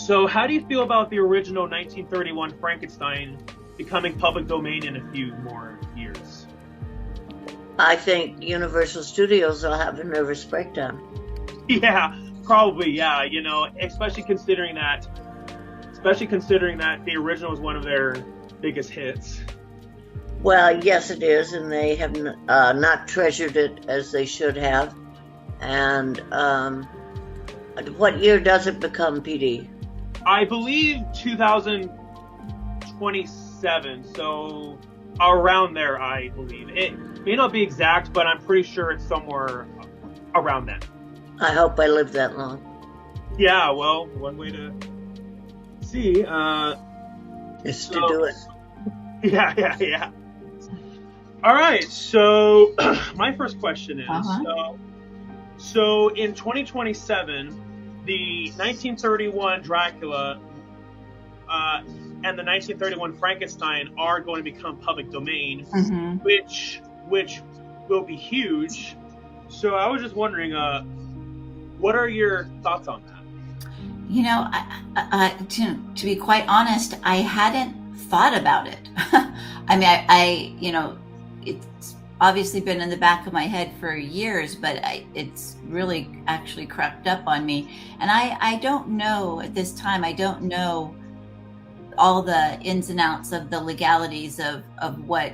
So how do you feel about the original 1931 Frankenstein becoming public domain in a few more years? I think Universal Studios will have a nervous breakdown. Yeah, probably, yeah. You know, especially considering that the original was one of their biggest hits. Well, yes, it is, and they have not treasured it as they should have. And what year does it become, PD? I believe 2027, so around there, I believe. It may not be exact, but I'm pretty sure it's somewhere around then. I hope I live that long. Yeah, well, one way to see is to do it. Yeah. All right, so my first question is, so in 2027, the 1931 Dracula and the 1931 Frankenstein are going to become public domain, which will be huge. So I was just wondering, what are your thoughts on that? You know, to be quite honest, I hadn't thought about it. I mean, I you know, it's obviously been in the back of my head for years, but it's really actually crept up on me. And I don't know at this time, I don't know all the ins and outs of the legalities of what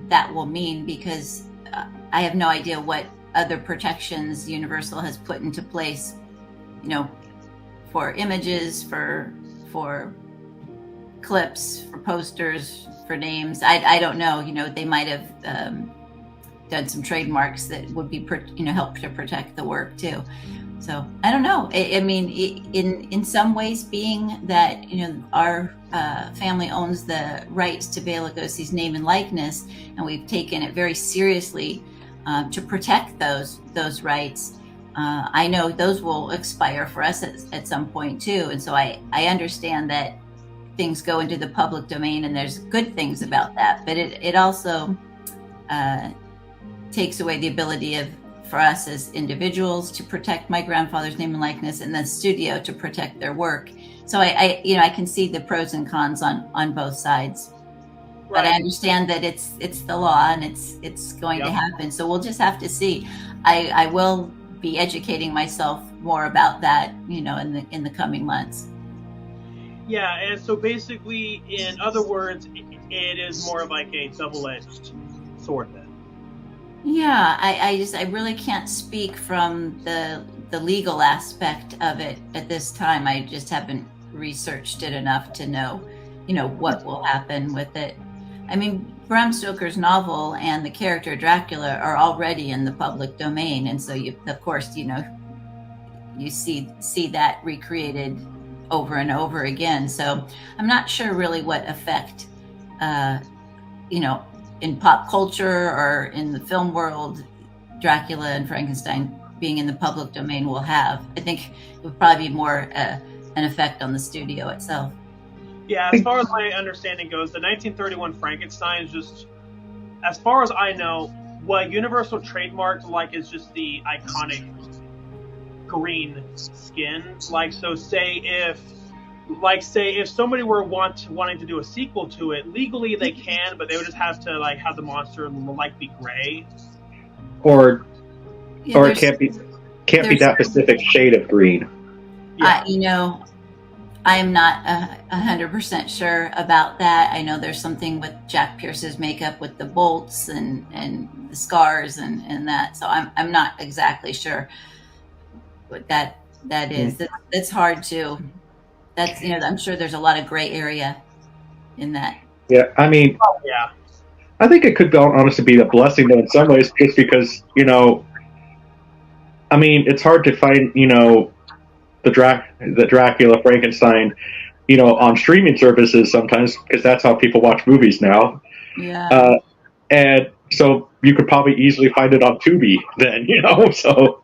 that will mean, because I have no idea what other protections Universal has put into place, you know, for images, for clips, for posters, for names. I don't know, you know, they might have done some trademarks that would be, help to protect the work too. So I don't know. I mean, in some ways, being that, you know, our family owns the rights to Bela Lugosi's name and likeness, and we've taken it very seriously to protect those rights. I know those will expire for us at some point too. And so I understand that things go into the public domain, and there's good things about that, but it also takes away the ability for us as individuals to protect my grandfather's name and likeness, and the studio to protect their work. So I can see the pros and cons on both sides. Right. But I understand that it's the law, and it's going to happen. So we'll just have to see. I will be educating myself more about that, you know, in the coming months. Yeah, and so basically, in other words, it is more of like a double-edged sword then. Yeah, I really can't speak from the legal aspect of it at this time. I just haven't researched it enough to know, you know, what will happen with it. I mean, Bram Stoker's novel and the character Dracula are already in the public domain, and so you see that recreated over and over again. So I'm not sure really what effect, in pop culture or in the film world, Dracula and Frankenstein being in the public domain will have. I think it would probably be more an effect on the studio itself. Yeah, as far as my understanding goes, the 1931 Frankenstein is just, as far as I know, what Universal trademarked is just the iconic green skin. Say if somebody were wanting to do a sequel to it, legally they can, but they would just have to have the monster be gray. Or it can't be that specific shade of green. Yeah. I am not 100% sure about that. I know there's something with Jack Pierce's makeup with the bolts and the scars and that. So I'm not exactly sure what that is. It's hard to. That's I'm sure there's a lot of gray area in that. Yeah, I mean, I think it could honestly be a blessing though in some ways, just because I mean, it's hard to find the Dracula, Frankenstein, on streaming services sometimes, because that's how people watch movies now. Yeah. And so you could probably easily find it on Tubi then, so.